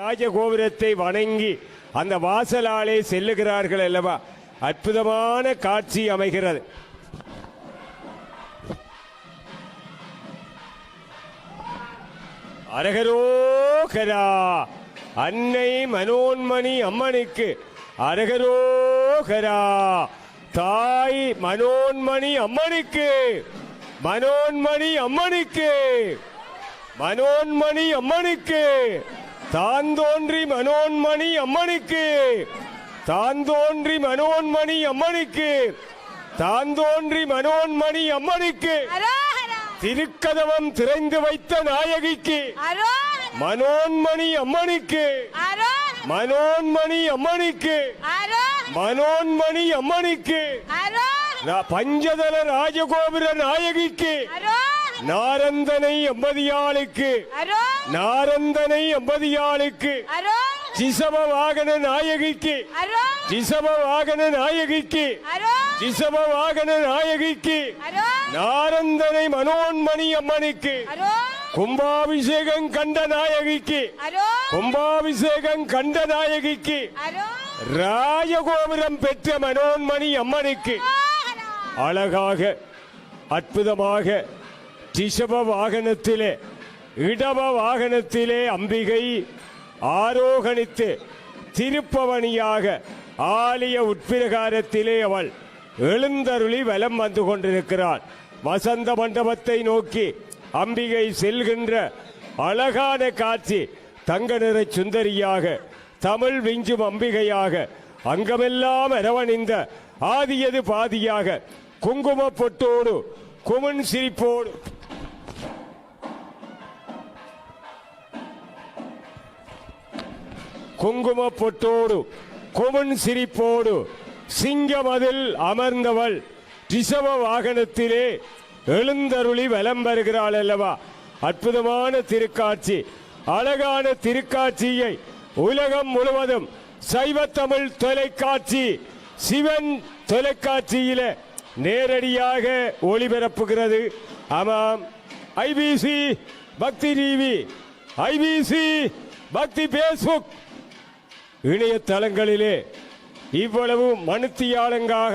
ராஜகோபுரத்தை வணங்கி அந்த வாசலாலே செல்லுகிறார்கள் அல்லவா, அற்புதமான காட்சி அமைகிறது. அரகரோகரா, அன்னை மனோன்மணி அம்மனுக்கு அரகரோகரா. தாய் மனோன்மணி அம்மனுக்கு, மனோன்மணி அம்மனுக்கு, மனோன்மணி அம்மனுக்கு, தாந்தோன்றி மனோன்மணி அம்மனுக்கு, தாந்தோன்றி மனோன்மணி அம்மனுக்கு, தாந்தோன்றி மனோன்மணி அம்மனுக்கு, திருக்கதவம் திறந்து வைத்த நாயகிக்கு, மனோன்மணி அம்மனுக்கு, மனோன்மணி அம்மனுக்கு, மனோன்மணி அம்மனுக்கு, பஞ்சதள ராஜகோபுர நாயகிக்கு, நாரந்தனை எம்பதியாளுக்கு, நாரந்தனை எம்பதியாளுக்கு, சிசவ வாகன நாயகிக்கு, சிசவ வாகன நாயகிக்கு, சிசவ வாகன நாயகிக்கு, நாரந்தனை மனோன்மணி அம்மனுக்கு, கும்பாபிஷேகம் கண்ட நாயகிக்கு, கும்பாபிஷேகம் கண்ட நாயகிக்கு, ராஜகோபுரம் பெற்ற மனோன்மணி அம்மனுக்கு அழகாக அற்புதமாக ரிஷப வாகனத்திலே இடப வாகனத்திலே அம்பிகை ஆரோகணித்து திருப்பவணியாக ஆலய உட்பிரகாரத்திலே அவள் எழுந்தருளி வலம் வந்து கொண்டிருக்கிறாள். வசந்த மண்டபத்தை நோக்கி அம்பிகை செல்கின்ற அழகான காட்சி. தங்க நிற சுந்தரியாக, தமிழ் விஞ்சும் அம்பிகையாக, அங்கமெல்லாம் அரவணிந்த ஆதியது பாதியாக, குங்கும பொட்டோடு குமன் சிரிப்போடு குங்கும பொட்டோடு குமன் சிரிப்போடு சிங்கமதில் அமர்ந்தவள் ரிஷப வாகனத்திலே எழுந்தருளி வலம் வருகிறாள் அல்லவா. அற்புதமான திருக்காட்சி, அழகான திருக்காட்சியை உலகம் முழுவதும் சைவ தமிழ் தொலைக்காட்சி சிவன் தொலைக்காட்சியில நேரடியாக ஒளிபரப்புகிறது. ஆமாம், ஐபிசி பக்தி டிவி, ஐபிசி பக்தி பேஸ்புக் இணையதளங்களிலே இவ்வளவு மணித்தியாலங்காக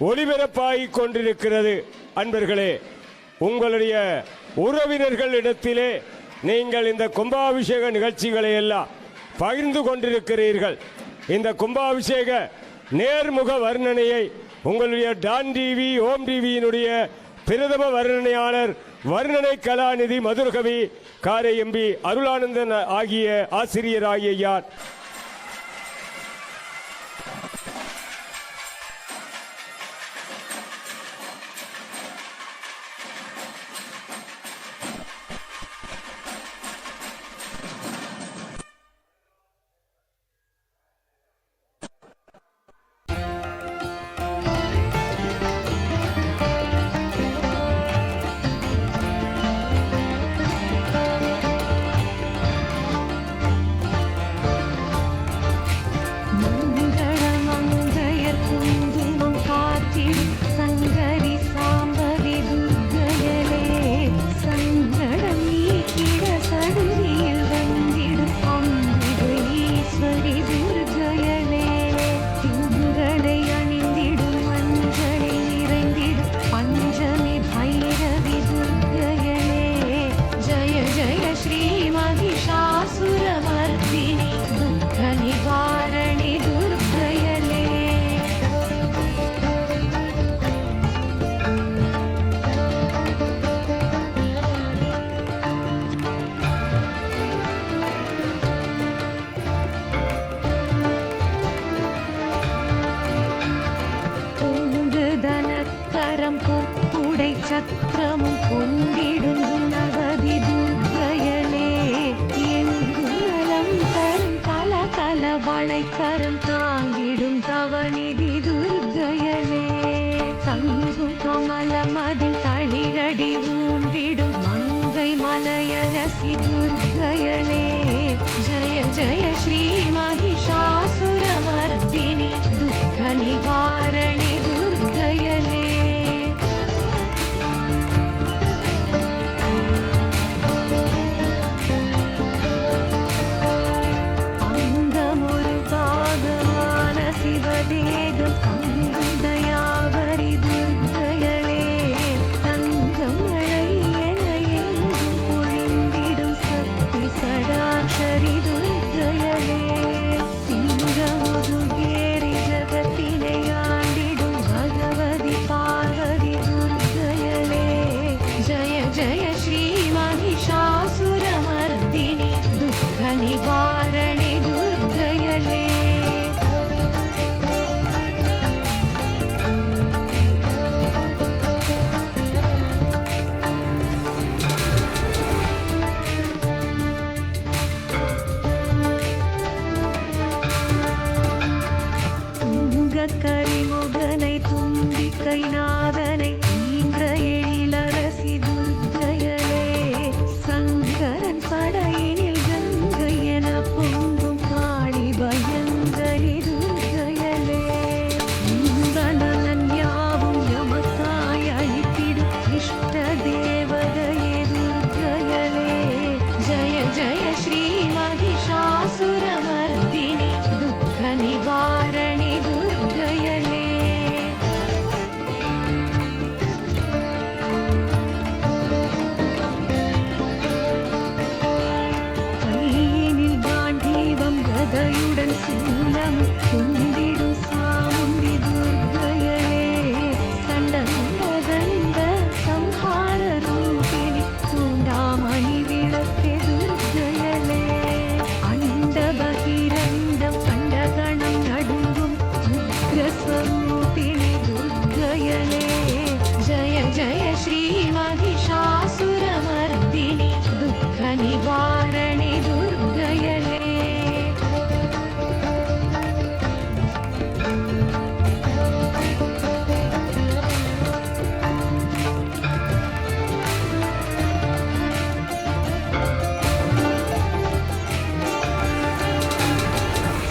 ஒளிபரப்பாகிக் கொண்டிருக்கிறது. அன்பர்களே, உங்களுடைய உறவினர்களிடத்திலே நீங்கள் இந்த கும்பாபிஷேக நிகழ்ச்சிகளை எல்லாம் பகிர்ந்து கொண்டிருக்கிறீர்கள். இந்த கும்பாபிஷேக நேர்முக வர்ணனையை உங்களுடைய டான் டிவி, ஓம் டிவியினுடைய பிரதம வர்ணனையாளர் வர்ணனை கலாநிதி மதுரகவி காரை எம்பி அருளானந்தன் ஆகிய ஆசிரியர் ஆகிய யார்? சத்திரமும் கொண்டிடும் நகதி துர்க்கையலே, எங்குலம் தரும் கல கல வளை கரம் தாங்கிடும் தவநிதி துர்க்கையலே, தங்கும் கமல மதில் தளிரடி ஊன்றிடும் மங்கை மலையரசி துர்க்கையலே, ஜய ஜய ஸ்ரீ மகிஷாசுரமர்த்தினி துக்க நிவாரணி துர்க்கையலே. கரிமுகனை தும்பிக்கை நாதனை ஈன்ற எழிலரசி துர்க்கையலே சங்கரன் படையினில் கங்கை என பொங்கும் காளி பயங்கரி துர்க்கையலே இன்பநலன் யாவும் எமக்காய் அளித்திடும் இஷ்ட தேவதையே துர்க்கையலே ஜய ஜய ஸ்ரீ மகிஷாசுரமர்தினி துக்க நிவாரணி துர்க்கையலே கையினில் காண்டீபம் கதையுடன் சூலம் குந்திடும் சாமுண்டி துர்க்கையலே கண்ட கண்ட சம்ஹார ரூபிணி தூண்டாமணி விளக்கே துர்க்கையலே அண்ட பகிரண்டம் அண்டகணம் நடுங்கும் உக்ரஸ்வரூபிணி துர்க்கையலே ஜய ஜய ஸ்ரீ மகிஷாசுரமர்தினி துக்க நிவாரணி துர்க்கையலே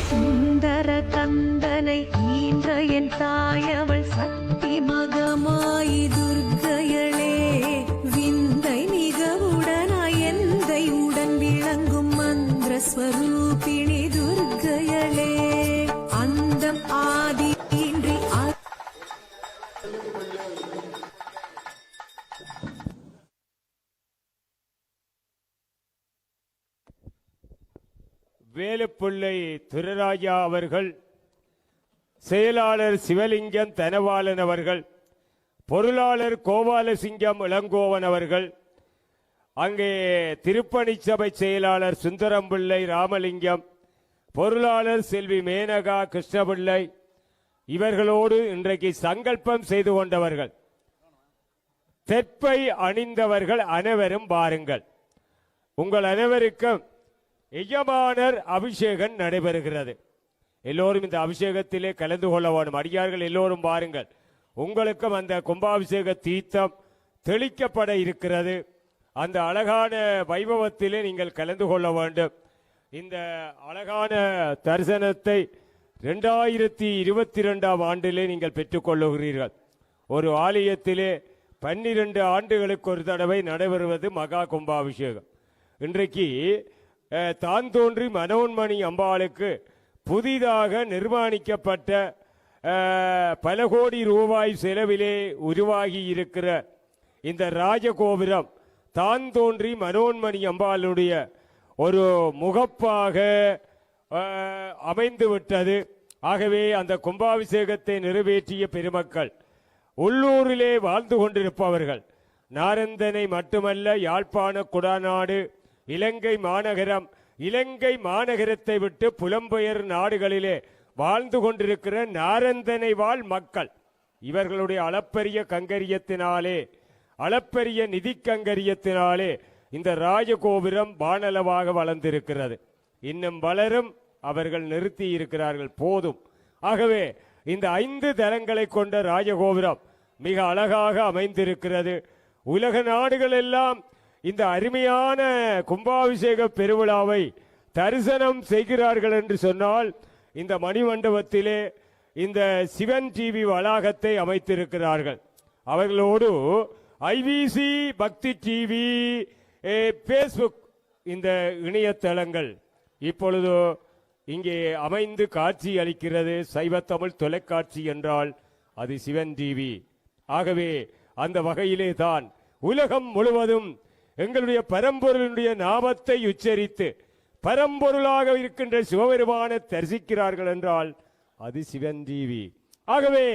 சுந்தர கந்தனை ஈன்ற என் தாயவள் சக்தி மகமாயி துர்க்கையளே விந்தை மிகவுடனாய் எந்தை உடன் விளங்கும் மந்திர ஸ்வரூபிணி துர்க்கையளே அந்தம் ஆதி இன்றி வேலுப்பிள்ளை துரராஜா அவர்கள், செயலாளர் சிவலிங்கம் தனபாலன் அவர்கள், பொருளாளர் கோபாலசிங்கம் இளங்கோவன் அவர்கள், அங்கே திருப்பணி சபை செயலாளர் சுந்தரம்பிள்ளை ராமலிங்கம், பொருளாளர் செல்வி மேனகா கிருஷ்ணபிள்ளை, இவர்களோடு இன்றைக்கு சங்கல்பம் செய்து கொண்டவர்கள், தெப்பை அணிந்தவர்கள் அனைவரும் பாருங்கள். உங்கள் அனைவருக்கும் எஜமானர் அபிஷேகம் நடைபெறுகிறது. எல்லோரும் இந்த அபிஷேகத்திலே கலந்து கொள்ள வேண்டும். அடியார்கள் எல்லோரும் பாருங்கள். உங்களுக்கும் அந்த கும்பாபிஷேக தீர்த்தம் தெளிக்கப்பட இருக்கிறது. அந்த அழகான வைபவத்திலே நீங்கள் கலந்து கொள்ள வேண்டும். இந்த அழகான தரிசனத்தை 2022ஆம் ஆண்டிலே நீங்கள் பெற்றுக்கொள்ளுகிறீர்கள். ஒரு ஆலயத்திலே 12 ஆண்டுகளுக்கு ஒரு தடவை நடைபெறுவது மகா கும்பாபிஷேகம். இன்றைக்கு தான் தோன்றி மனோன்மணி அம்பாளுக்கு புதிதாக நிர்மாணிக்கப்பட்ட பல கோடி ரூபாய் செலவிலே உருவாகி இருக்கிற இந்த ராஜகோபுரம் தான் தோன்றி மனோன்மணி அம்பாளுடைய ஒரு முகப்பாக அமைந்து விட்டது. ஆகவே அந்த கும்பாபிஷேகத்தை நிறைவேற்றிய பெருமக்கள், உள்ளூரிலே வாழ்ந்து கொண்டிருப்பவர்கள், நாரந்தனை மட்டுமல்ல யாழ்ப்பாண குடாநாடு, இலங்கை மாநகரம், இலங்கை மாநகரத்தை விட்டு புலம்பெயர் நாடுகளிலே வாழ்ந்து கொண்டிருக்கிற நாரந்தனை வாழ் மக்கள், இவர்களுடைய அளப்பரிய கங்கரியத்தினாலே, அளப்பரிய நிதி கங்கரியத்தினாலே இந்த ராஜகோபுரம் வானளவாக வளர்ந்திருக்கிறது. இன்னும் வளரும். அவர்கள் நிறுத்தி இருக்கிறார்கள், போதும். ஆகவே இந்த 5 தளங்களை கொண்ட ராஜகோபுரம் மிக அழகாக அமைந்திருக்கிறது. உலக நாடுகள் எல்லாம் இந்த அருமையான கும்பாபிஷேக பெருவிழாவை தரிசனம் செய்கிறார்கள் என்று சொன்னால், இந்த மணிமண்டபத்திலே இந்த சிவன் டிவி வளாகத்தை அமைத்திருக்கிறார்கள். அவர்களோடு ஐபிசி, பக்தி டிவி, பேஸ்புக், இந்த இணையதளங்கள் இப்பொழுது இங்கே அமைந்து காட்சி அளிக்கிறது. சைவ தமிழ் தொலைக்காட்சி என்றால் அது சிவன் டிவி. ஆகவே அந்த வகையிலே தான் உலகம் முழுவதும் எங்களுடைய பரம்பொருளுடைய நாமத்தை உச்சரித்து பரம்பொருளாக இருக்கின்ற சிவபெருமானை தரிசிக்கிறார்கள் என்றால் அது சிவன் டிவி. ஆகவே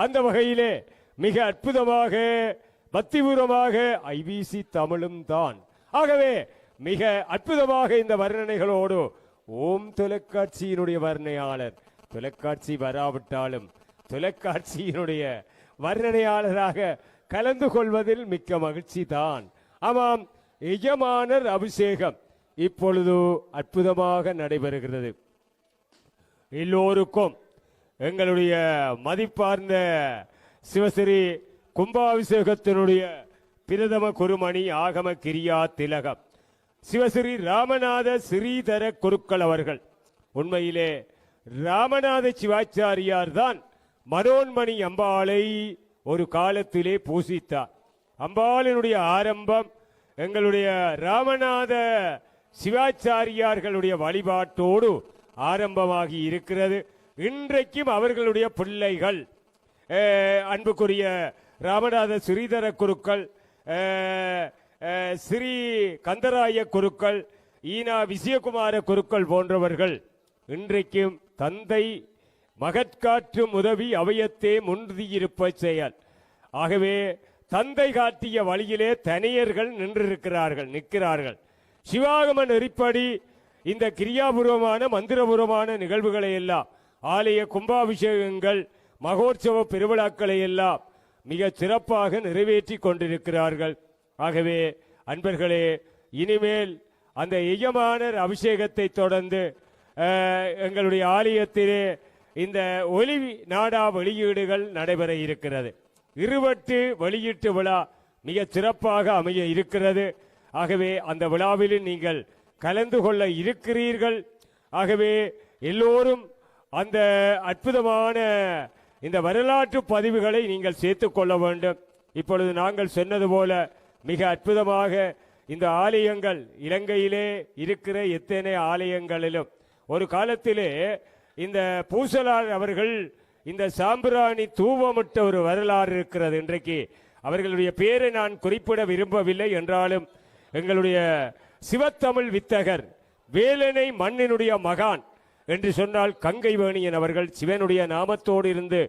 அந்த வகையிலே மிக அற்புதமாக பக்திபூர்வமாக ஐபிசி தமிழும் தான். ஆகவே மிக அற்புதமாக இந்த வர்ணனைகளோடு ஓம் தொலைக்காட்சியினுடைய வர்ணையாளர், தொலைக்காட்சி வராவிட்டாலும் தொலைக்காட்சியினுடைய வர்ணனையாளராக கலந்து கொள்வதில் மிக்க மகிழ்ச்சி தான். ஆமாம், எஜமானர் அபிஷேகம் இப்பொழுது அற்புதமாக நடைபெறுகிறது. எல்லோருக்கும் எங்களுடைய மதிப்பார்ந்த சிவஸ்ரீ கும்பாபிஷேகத்தினுடைய பிரதம குருமணி ஆகம கிரியா திலகம் சிவஸ்ரீ ராமநாத ஸ்ரீதர குருக்கள் அவர்கள். உண்மையிலே ராமநாத சிவாச்சாரியார் தான் மனோன்மணி அம்பாளை ஒரு காலத்திலே பூசித்தார். அம்பாளினுடைய ஆரம்பம் எங்களுடைய ராமநாத சிவாச்சாரியார்களுடைய வழிபாட்டோடு ஆரம்பமாகி இருக்கிறது. இன்றைக்கும் அவர்களுடைய பிள்ளைகள் அன்புக்குரிய ராமநாத ஸ்ரீதர குருக்கள், ஸ்ரீ கந்தராய குருக்கள், ஈனா விஜயகுமார குருக்கள் போன்றவர்கள் இன்றைக்கும் தந்தை மகட்காற்றும் உதவி அவையத்தே முன்னியிருப்ப செயல். ஆகவே தந்தை காட்டிய வழியிலே தனியர்கள் நிற்கிறார்கள். சிவாகம நெறிப்படி இந்த கிரியாபூர்வமான மந்திரபூர்வமான நிகழ்வுகளை எல்லாம், ஆலய கும்பாபிஷேகங்கள், மகோற்சவ பெருவிழாக்களை எல்லாம் மிக சிறப்பாக நிறைவேற்றி கொண்டிருக்கிறார்கள். ஆகவே அன்பர்களே, இனிமேல் அந்த எஜமானர் அபிஷேகத்தை தொடர்ந்து எங்களுடைய ஆலயத்திலே இந்த ஒலி நாடா வெளியீடுகள் நடைபெற இருக்கிறது. 20 வெளியீட்டு விழா மிக சிறப்பாக அமைய இருக்கிறது. ஆகவே அந்த விழாவில் நீங்கள் கலந்து கொள்ள இருக்கிறீர்கள். ஆகவே எல்லோரும் அந்த அற்புதமான இந்த வரலாற்று பதிவுகளை நீங்கள் சேர்த்துக் கொள்ள வேண்டும். இப்பொழுது நாங்கள் சொன்னது போல மிக அற்புதமாக இந்த ஆலயங்கள் இலங்கையிலே இருக்கிற எத்தனை ஆலயங்களிலும் ஒரு காலத்திலே இந்த பூசலார் அவர்கள் இந்த சாம்பிராணி தூவமிட்ட ஒரு வரலாறு இருக்கிறது. இன்றைக்கு அவர்களுடைய பேரை நான் குறிப்பிட விரும்பவில்லை என்றாலும் எங்களுடைய சிவத்தமிழ் வித்தகர் வேலனை மண்ணினுடைய மகான் என்று சொன்னால் கங்கை வேணியன் அவர்கள் சிவனுடைய நாமத்தோடு இருந்து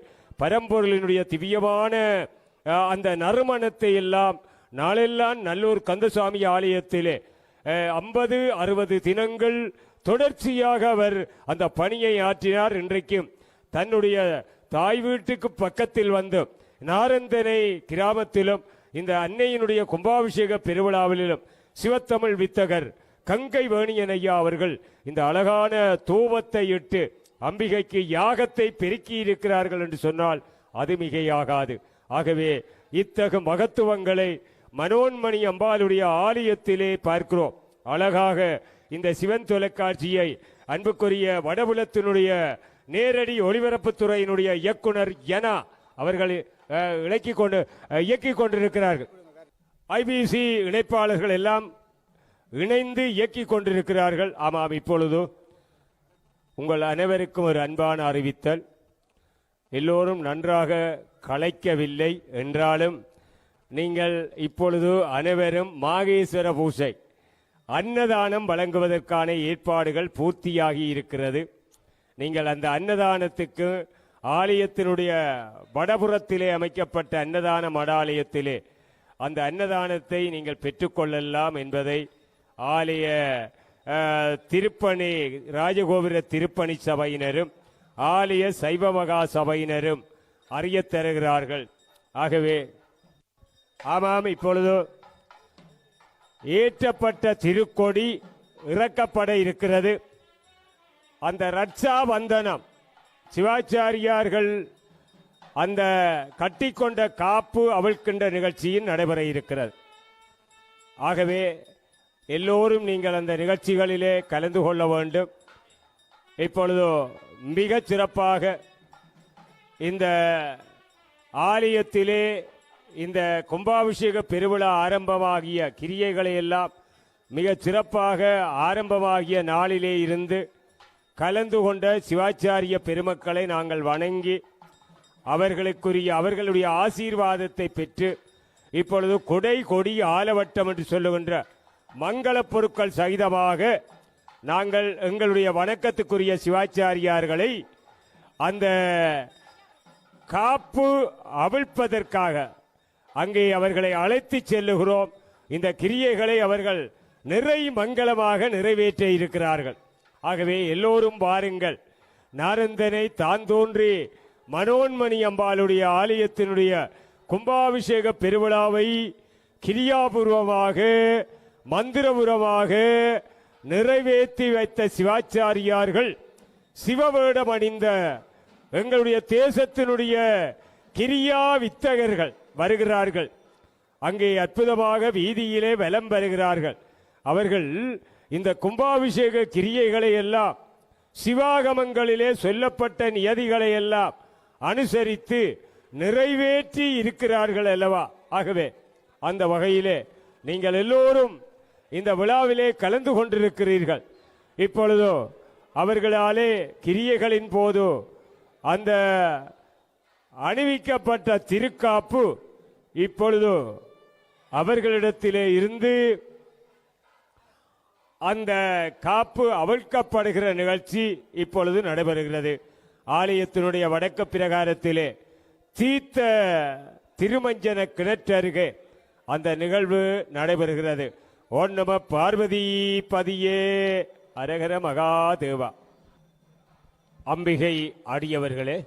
பரம்பொருளினுடைய திவ்யமான அந்த நறுமணத்தை எல்லாம் நாளெல்லாம் நல்லூர் கந்தசாமி ஆலயத்திலே 50-60 தினங்கள் தொடர்ச்சியாக அவர் அந்த பணியை ஆற்றினார். இன்றைக்கும் தன்னுடைய தாய் வீட்டுக்கு பக்கத்தில் வந்து நாரந்தனை கிராமத்திலும் இந்த அன்னையினுடைய கும்பாபிஷேக பெருவிழாவிலும் சிவத்தமிழ் வித்தகர் கங்கை வேணியன் ஐயா அவர்கள் இந்த அழகான தூவத்தை இட்டு அம்பிகைக்கு யாகத்தை பெருக்கி இருக்கிறார்கள் என்று சொன்னால் அது மிகையாகாது. ஆகவே இத்தகு மகத்துவங்களை மனோன்மணி அம்பாளுடைய ஆலயத்திலே பார்க்கிறோம். அழகாக இந்த சிவன் தொலைக்காட்சியை அன்புக்குரிய வடபுலத்தினுடைய நேரடி ஒளிபரப்புத்துறையினுடைய இயக்குனர் என அவர்கள் இயக்கிக் கொண்டிருக்கிறார்கள். ஐபிசி இணைப்பாளர்கள் எல்லாம் இணைந்து இயக்கிக் கொண்டிருக்கிறார்கள். ஆமாம், இப்பொழுது உங்கள் அனைவருக்கும் ஒரு அன்பான அறிவித்தல். எல்லோரும் நன்றாக கலைக்கவில்லை என்றாலும் நீங்கள் இப்பொழுது அனைவரும் மாகேஸ்வர பூசை அன்னதானம் வழங்குவதற்கான ஏற்பாடுகள் பூர்த்தியாகி இருக்கிறது. நீங்கள் அந்த அன்னதானத்துக்கு ஆலயத்தினுடைய வடபுறத்திலே அமைக்கப்பட்ட அன்னதான மடாலயத்திலே அந்த அன்னதானத்தை நீங்கள் பெற்றுக்கொள்ளலாம் என்பதை ஆலய திருப்பணி ராஜகோபுர திருப்பணி சபையினரும் ஆலய சைவ மகா சபையினரும் அறிய தருகிறார்கள். ஆகவே ஆமாம், இப்பொழுது ஏற்றப்பட்ட திருக்கொடி இறக்கப்பட இருக்கிறது. அந்த ரட்சா வந்தனம் சிவாச்சாரியார்கள் அந்த கட்டிக்கொண்ட காப்பு அவிழ்க்கின்ற நிகழ்ச்சியில் நடைபெற இருக்கிறது. ஆகவே எல்லோரும் நீங்கள் அந்த நிகழ்ச்சிகளிலே கலந்து கொள்ள வேண்டும். இப்பொழுது மிக சிறப்பாக இந்த ஆலயத்திலே இந்த கும்பாபிஷேக பெருவிழா ஆரம்பமாகிய கிரியைகளை எல்லாம் மிக சிறப்பாக ஆரம்பமாகிய நாளிலே இருந்து கலந்து கொண்ட சிவாச்சாரிய பெருமக்களை நாங்கள் வணங்கி அவர்களுடைய ஆசீர்வாதத்தை பெற்று இப்பொழுது கொடை கொடி ஆலவட்டம் என்று சொல்லுகின்ற மங்கள பொருட்கள் சகிதமாக நாங்கள் எங்களுடைய வணக்கத்துக்குரிய சிவாச்சாரியார்களை அந்த காப்பு அவிழ்ப்பதற்காக அங்கே அவர்களை அழைத்து செல்லுகிறோம். இந்த கிரியைகளை அவர்கள் நிறை மங்களமாக நிறைவேற்ற இருக்கிறார்கள். ஆகவே எல்லோரும் வாருங்கள். நாரந்தனை தான் தோன்றி மனோன்மணி அம்பாளுடைய ஆலயத்தினுடைய கும்பாபிஷேக பெருவிழாவை கிரியாபூர்வமாக மந்திரபூர்வமாக நிறைவேற்றி வைத்த சிவாச்சாரியார்கள் சிவவேடம் அணிந்த எங்களுடைய தேசத்தினுடைய கிரியா வித்தகர்கள் வருகிறார்கள். அங்கே அற்புதமாக வீதியிலே வலம் வருகிறார்கள். அவர்கள் இந்த கும்பாபிஷேக கிரியைகளை எல்லாம் சிவாகமங்களிலே சொல்லப்பட்ட நியதிகளை எல்லாம் அனுசரித்து நிறைவேற்றி இருக்கிறார்கள் அல்லவா? ஆகவே அந்த வகையிலே நீங்கள் எல்லோரும் இந்த விழாவிலே கலந்து கொண்டிருக்கிறீர்கள். இப்பொழுதோ அவர்களாலே கிரியைகளின் போது அந்த அணிவிக்கப்பட்ட திருக்காப்பு இப்பொழுது அவர்களிடத்திலே இருந்து அந்த காப்பு அவிழ்க்கப்படுகிற நிகழ்ச்சி இப்பொழுது நடைபெறுகிறது. ஆலயத்தினுடைய வடக்கு பிரகாரத்திலே தீர்த்த திருமஞ்சன கிணற்றருகே அந்த நிகழ்வு நடைபெறுகிறது. ஓம் நம பார்வதி பதியே அரகர மகாதேவா. அம்பிகை அடியவர்களே,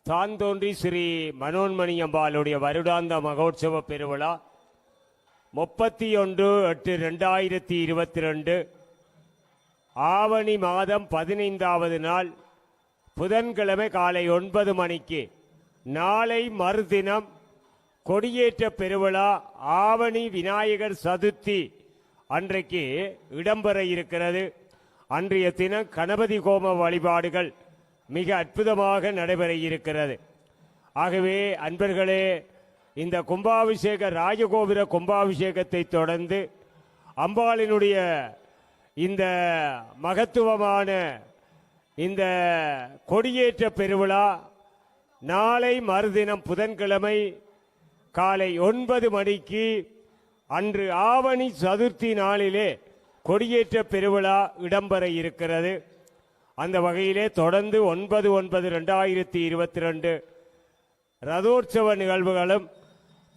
தான் தோன்றி ஸ்ரீ மனோன்மணி அம்பாளுடைய வருடாந்த மகோற்சவ பெருவிழா 31/8/2022 ஆவணி மாதம் 15வது நாள் புதன்கிழமை காலை 9 மணிக்கு, நாளை மறுதினம் கொடியேற்ற பெருவிழா ஆவணி விநாயகர் சதுர்த்தி அன்றைக்கு இடம்பெற இருக்கிறது. அன்றைய தினம் கணபதி ஹோம வழிபாடுகள் மிக அற்புதமாக நடைபெற இருக்கிறது. ஆகவே அன்பர்களே, இந்த கும்பாபிஷேக ராஜகோபுர கும்பாபிஷேகத்தை தொடர்ந்து அம்பாளினுடைய இந்த மகத்துவமான இந்த கொடியேற்ற பெருவிழா நாளை மறுதினம் புதன்கிழமை காலை 9 மணிக்கு அன்று ஆவணி சதுர்த்தி நாளிலே கொடியேற்ற பெருவிழா இடம்பெற இருக்கிறது. அந்த வகையிலே தொடர்ந்து 9/9/2022 ரதோற்சவ நிகழ்வுகளும்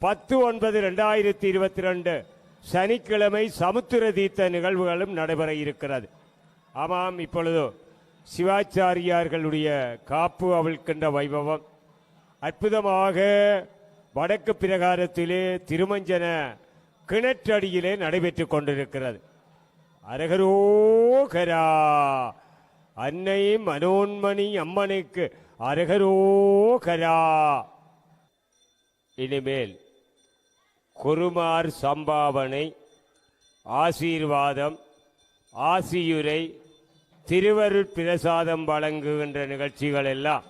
10/9/2022 சனிக்கிழமை சமுத்திர தீர்த்த நிகழ்வுகளும் நடைபெற இருக்கிறது. ஆமாம், இப்பொழுது சிவாச்சாரியார்களுடைய காப்பு அவிழ்க்கின்ற வைபவம் அற்புதமாக வடக்கு பிரகாரத்திலே திருமஞ்சன கிணற்றடியிலே நடைபெற்றுக் கொண்டிருக்கிறது. அரகரோகரா. அன்னை மனோன்மணி அம்மனுக்கு அரகரோகரா. இனிமேல் குருமார் சம்பாவனை, ஆசீர்வாதம், ஆசியுரை, திருவருட் பிரசாதம் வழங்குகின்ற நிகழ்ச்சிகள் எல்லாம்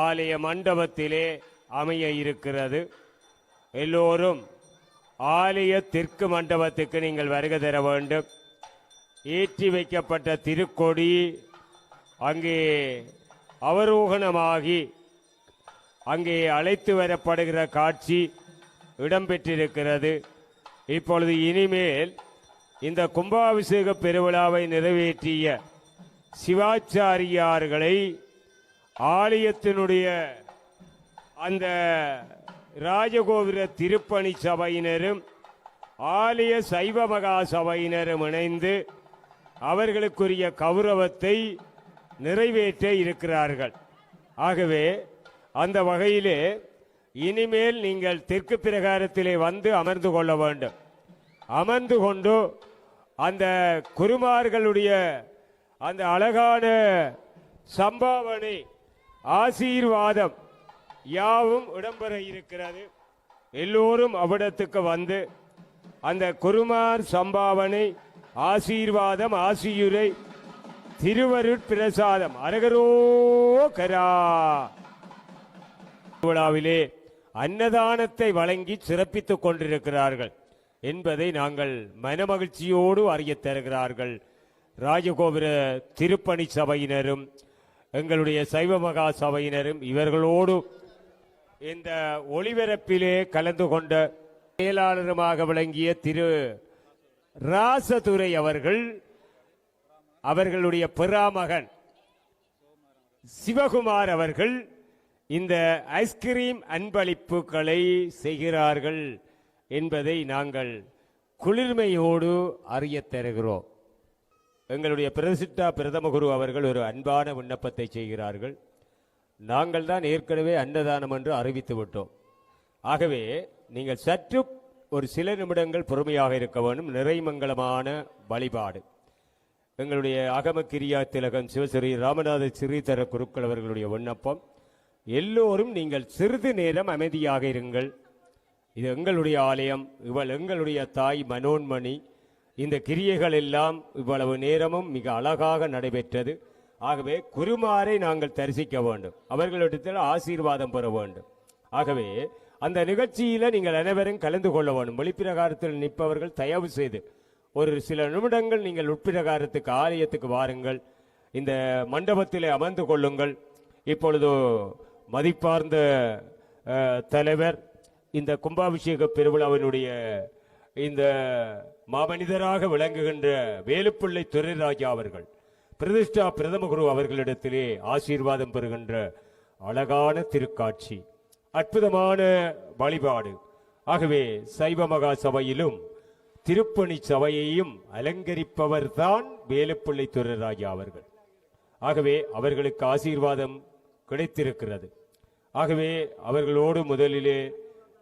ஆலய மண்டபத்திலே அமைய இருக்கிறது. எல்லோரும் ஆலய தெற்கு மண்டபத்துக்கு நீங்கள் வருகை தர வேண்டும். ஏற்றி வைக்கப்பட்ட திருக்கொடி அங்கே அவரோகணமாகி அங்கே அழைத்து வரப்படுகிற காட்சி இடம்பெற்றிருக்கிறது. இப்பொழுது இனிமேல் இந்த கும்பாபிஷேக பெருவிழாவை நிறைவேற்றிய சிவாச்சாரியார்களை ஆலயத்தினுடைய அந்த ராஜகோபுர திருப்பணி சபையினரும் ஆலய சைவ மகா சபையினரும் இணைந்து அவர்களுக்குரிய கௌரவத்தை நிறைவேற்ற இருக்கிறார்கள். ஆகவே அந்த வகையிலே இனிமேல் நீங்கள் தெற்கு பிரகாரத்திலே வந்து அமர்ந்து கொள்ள வேண்டும். அமர்ந்து கொண்டு அந்த குருமார்களுடைய அந்த அழகான சம்பாவனை, ஆசீர்வாதம் யாவும் இடம்பெற இருக்கிறது. எல்லோரும் அவ்விடத்துக்கு வந்து அந்த குருமார் சம்பாவனை, ஆசீர்வாதம், ஆசியுரை, திருவருட் பிரசாதம் அரகரோகரா விழாவிலே அன்னதானத்தை வழங்கி சிறப்பித்துக் கொண்டிருக்கிறார்கள் என்பதை நாங்கள் மனமகிழ்ச்சியோடு அறியத் தருகிறார்கள். ராஜகோபுர திருப்பணி சபையினரும் எங்களுடைய சைவ மகா சபையினரும் இவர்களோடு இந்த ஒளிபரப்பிலே கலந்து கொண்ட செயலாளருமாக விளங்கிய திரு ராசதுரை அவர்கள், அவர்களுடைய பிறாமகன் சிவகுமார் அவர்கள் இந்த ஐஸ்கிரீம் அன்பளிப்புகளை செய்கிறார்கள் என்பதை நாங்கள் குளிர்மையோடு அறியத் தருகிறோம். எங்களுடைய பிரசித்த பிரதம குரு அவர்கள் ஒரு அன்பான விண்ணப்பத்தை செய்கிறார்கள். நாங்கள் தான் ஏற்கனவே அன்னதானம் என்று அறிவித்து விட்டோம். ஆகவே நீங்கள் சற்று ஒரு சில நிமிடங்கள் பொறுமையாக இருக்க வேண்டும். நிறைமங்கலமான வழிபாடு எங்களுடைய அகம கிரியா திலகம் சிவஸ்ரீ ராமநாத ஸ்ரீதர குருக்கள் அவர்களுடைய விண்ணப்பம், எல்லோரும் நீங்கள் சிறிது நேரம் அமைதியாக இருங்கள். இது எங்களுடைய ஆலயம், இவள் எங்களுடைய தாய் மனோன்மணி. இந்த கிரியைகள் எல்லாம் இவ்வளவு நேரமும் மிக அழகாக நடைபெற்றது. ஆகவே குருமாரை நாங்கள் தரிசிக்க வேண்டும், அவர்களிடத்தில் ஆசீர்வாதம் பெற வேண்டும். ஆகவே அந்த நிகழ்ச்சியில நீங்கள் அனைவரும் கலந்து கொள்ள வேண்டும். வெளிப்பிரகாரத்தில் நிற்பவர்கள் தயவு செய்து ஒரு சில நிமிடங்கள் நீங்கள் உட்பிரகாரத்துக்கு ஆலயத்துக்கு வாருங்கள், இந்த மண்டபத்திலே அமர்ந்து கொள்ளுங்கள். இப்பொழுது மதிப்பார்ந்த தலைவர் இந்த கும்பாபிஷேக பெருவிழாவினுடைய இந்த மாமனிதராக விளங்குகின்ற வேலுப்பிள்ளை துரைராஜா அவர்கள் பிரதிஷ்டா பிரதம குரு அவர்களிடத்திலே ஆசீர்வாதம் பெறுகின்ற அழகான திருக்காட்சி, அற்புதமான வழிபாடு. ஆகவே சைவ மகா சபையிலும் திருப்பணி சபையையும் அலங்கரிப்பவர் தான் வேலுப்பிள்ளை துரைராஜா அவர்கள். ஆகவே அவர்களுக்கு ஆசீர்வாதம் கிடைத்திருக்கிறது. ஆகவே அவர்களோடு முதலிலே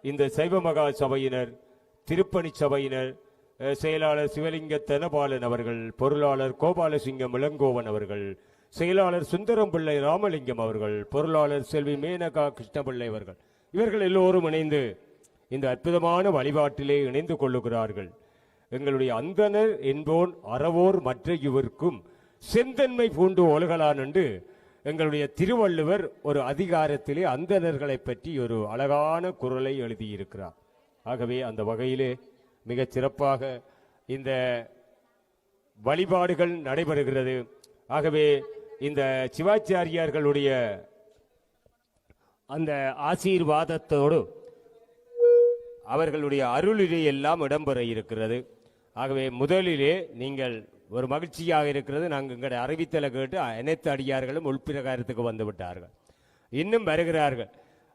இந்த சைவ மகா சபையினர், திருப்பணி சபையினர், செயலாளர் சிவலிங்க தனபாலன் அவர்கள், பொருளாளர் கோபாலசிங்கம் இளங்கோவன் அவர்கள், செயலாளர் சுந்தரம் பிள்ளை ராமலிங்கம் அவர்கள், பொருளாளர் செல்வி மேனகா கிருஷ்ணபிள்ளை அவர்கள், இவர்கள் எல்லோரும் இணைந்து இந்த அற்புதமான வழிபாட்டிலே இணைந்து கொள்ளுகிறார்கள். எங்களுடைய அந்தனர் என்போன் அறவோர் மற்ற இவர்க்கும் செந்தன்மை பூண்டு ஒழுகலான் என்று எங்களுடைய திருவள்ளுவர் ஒரு அதிகாரத்திலே அந்தணர்களை பற்றி ஒரு அழகான குறளை எழுதியிருக்கிறார். ஆகவே அந்த வகையிலே மிகச் சிறப்பாக இந்த வழிபாடுகள் நடைபெறுகிறது. ஆகவே இந்த சிவாச்சாரியார்களுடைய அந்த ஆசீர்வாதத்தோடு அவர்களுடைய அருளிலே எல்லாம் இடம்பெற இருக்கிறது. ஆகவே முதலிலே நீங்கள் ஒரு மகிழ்ச்சியாக இருக்கிறது, நாங்கள் எங்களுடைய அறிவித்தலை கேட்டு அனைத்து அடியார்களும் உள்பிரகாரத்துக்கு வந்து விட்டார்கள், இன்னும் வருகிறார்கள்.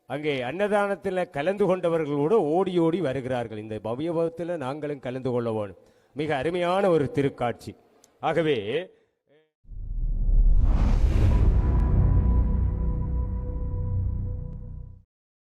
அங்கே அன்னதானத்தில் கலந்து கொண்டவர்களோடு ஓடி ஓடி வருகிறார்கள். இந்த பவ்யபவத்தில் நாங்களும் கலந்து கொள்ள வேணும். மிக அருமையான ஒரு திருக்காட்சி. ஆகவே